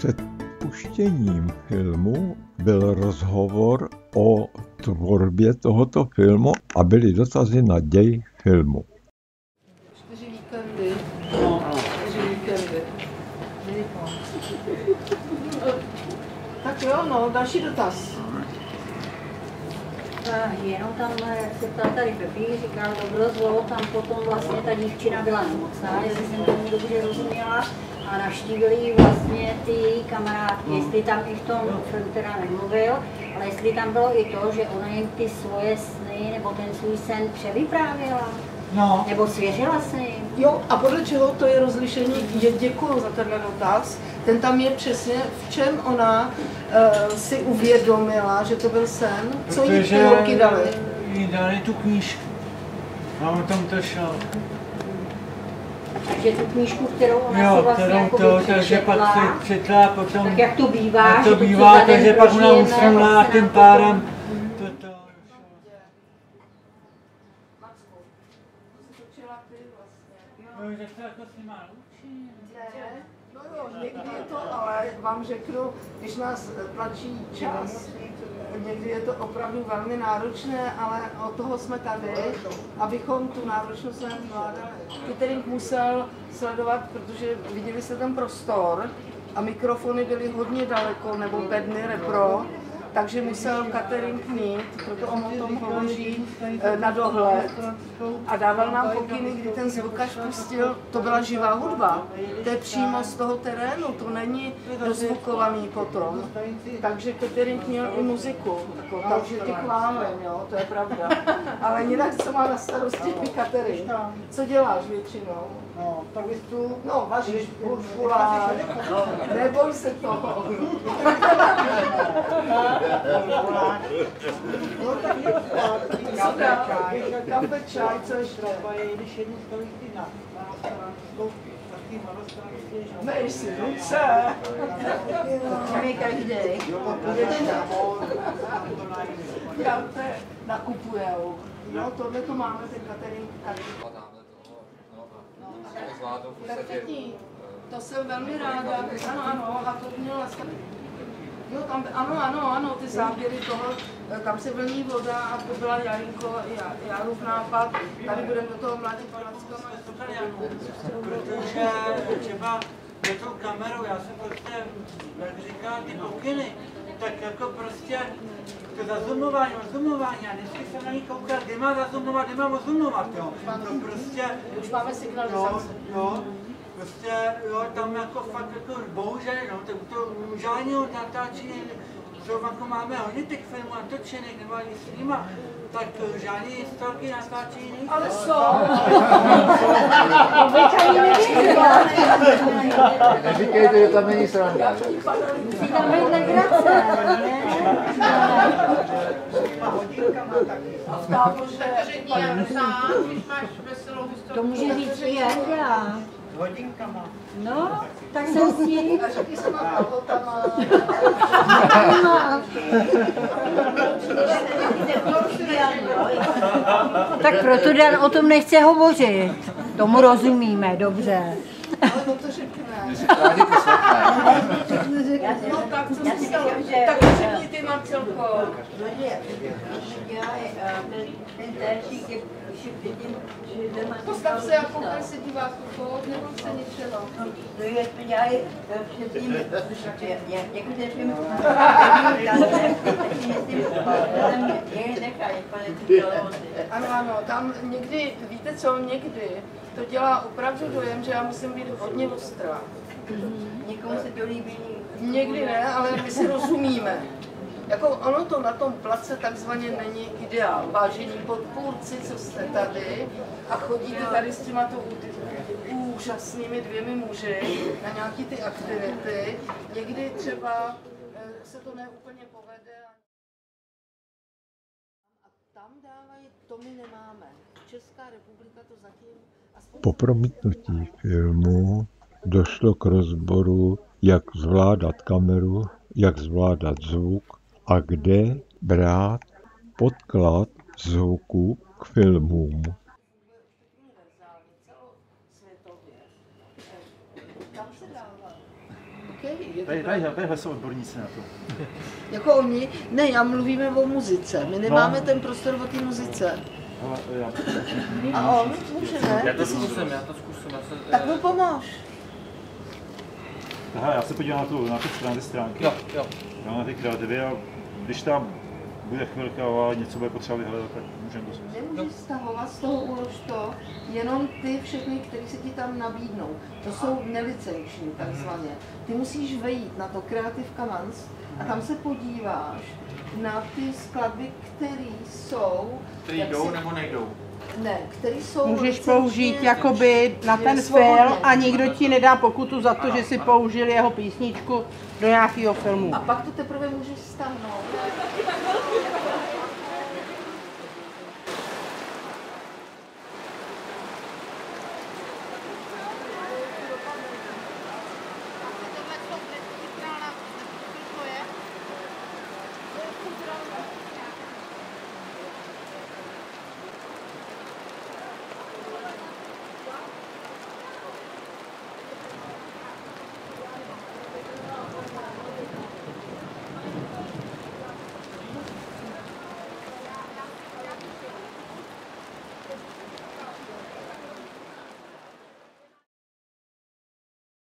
Před puštěním filmu byl rozhovor o tvorbě tohoto filmu a byly dotazy na děj filmu. 4 víkendy. 4 víkendy. Tak jo, no, další dotaz. Jenom tam se ptal tady Pepi, říkal dobro zlo, tam potom vlastně ta dívčina byla nemocná, jestli jsem tomu dobře rozuměla, a navštívili ji vlastně ty její kamarádky, jestli tam i v tom film teda nemluvil, ale jestli tam bylo i to, že ona jim ty svoje sny nebo ten svůj sen převyprávěla. No. Nebo svěřila se jim. Jo, a podle čeho to je rozlišení? Děkuju za tenhle dotaz. Ten tam je přesně, v čem ona si uvědomila, že to byl sen. Co jí ty holky dali? Jí dali tu knížku. A o tom to šlo. Takže tu knížku, kterou ona si vlastně jako takže pak si přečetla potom. Tak jak to bývá, jak to bývá, takže pak ona usnula a tím pádem No jo, někdy je to, ale vám řeknu, když nás tlačí čas, někdy je to opravdu velmi náročné, ale od toho jsme tady, abychom tu náročnost zvládali. Catering musel sledovat, protože viděli jste ten prostor a mikrofony byly hodně daleko, nebo bedny, repro, takže musel catering mít, proto on o tom hovoří na dohled a dával nám pokyny, kdy ten zvukař pustil, to byla živá hudba, to je přímo z toho terénu, to není dozvukovaný potom, takže catering měl i muziku, takže tě chválím, jo, to je pravda, ale jinak co má na starosti catering, co děláš většinou? No, tak bys tu... No, vaříš guláš, neboj se toho. No tak kafe, čaj, co ještě? třeba je, když jednu stojí ty na zkoušky, taky malostranské, že? Mej si ruce. My každý. Kafe nakupujou. No, tohle to máme, ten catering. Perfektní. To jsem velmi ráda. Ano, a to měl nastavit. Jo, tam, ano, ty záběry toho, tam se vlní voda a to byla Jarův nápad. Tady budeme do toho mladit palackama. Protože třeba do tou kamerou, já jsem prostě, jak říká, ty pokyny, tak jako prostě to zazumování, a dneska jsem na ní koukal, kdy má zazumovat, jo. To prostě... Už máme signalizaci. Jo, prostě, jo, tam jako fakt jako bohužel, no, to žádného natáčení, co jako máme hodně těch filmů natočených, nebo ani s nima, tak žádný historky natáčení nejsou. Ale jsou! Neříkejte, že tam není sranda. Musí tam být legrace, to může říct i Jarda. Hodinkama. No, tak jsem s tím. A řekni se mám alkotama. Tak proto Dan o tom nechce hovořit. Tomu rozumíme, dobře. Ale no to řekne. Rádi poslouchají. No tak co jsi stalo? Tak řekni ty, Marcelko. Postav se a koukej se diváku, nebo se ničeho. To je, jsme dělali předtím, jako ten film, Ano, tam někdy, víte co, někdy to dělá opravdu dojem, že já musím být hodně ostrá. někomu se to líbí. Někdy ne, ale my si rozumíme. Jako ono to na tom place takzvaně není ideál. Vážení podpůrci, co jste tady a chodíte tady s těma úžasnými 2 muži na nějaký ty aktivity. Někdy třeba se to neúplně povede. A tam dávají, to my nemáme. Česká republika to zatím... Po promítnutí filmu došlo k rozboru, jak zvládat kameru, jak zvládat zvuk a kde brát podklad zvuku k filmům. Okay, je to Tadyhle jsou odborníci na to. jako oni, ne, já mluvíme o muzice, my nemáme ten prostor o té muzice. A on může, ne? Já to zkusím. Tak mu pomož. Aha, já se podívám na ty stránky. Jo. Já na ty kreativy a když tam bude chvilka a něco bude potřeba vyhledat, tak můžeme to zkusit. Nemůžeš stahovat, z toho ulož to, jenom ty všechny, které se ti tam nabídnou. To jsou nelicenční takzvaně. Ty musíš vejít na to Creative Commons a tam se podíváš na ty skladby, které jsou... Který jdou nebo nejdou? Ne, který jsou Můžeš licenčně použít jakoby na ten svobodně. film a nikdo ti nedá pokutu za to, že si použil jeho písničku do nějakého filmu. A pak to teprve můžeš stáhnout.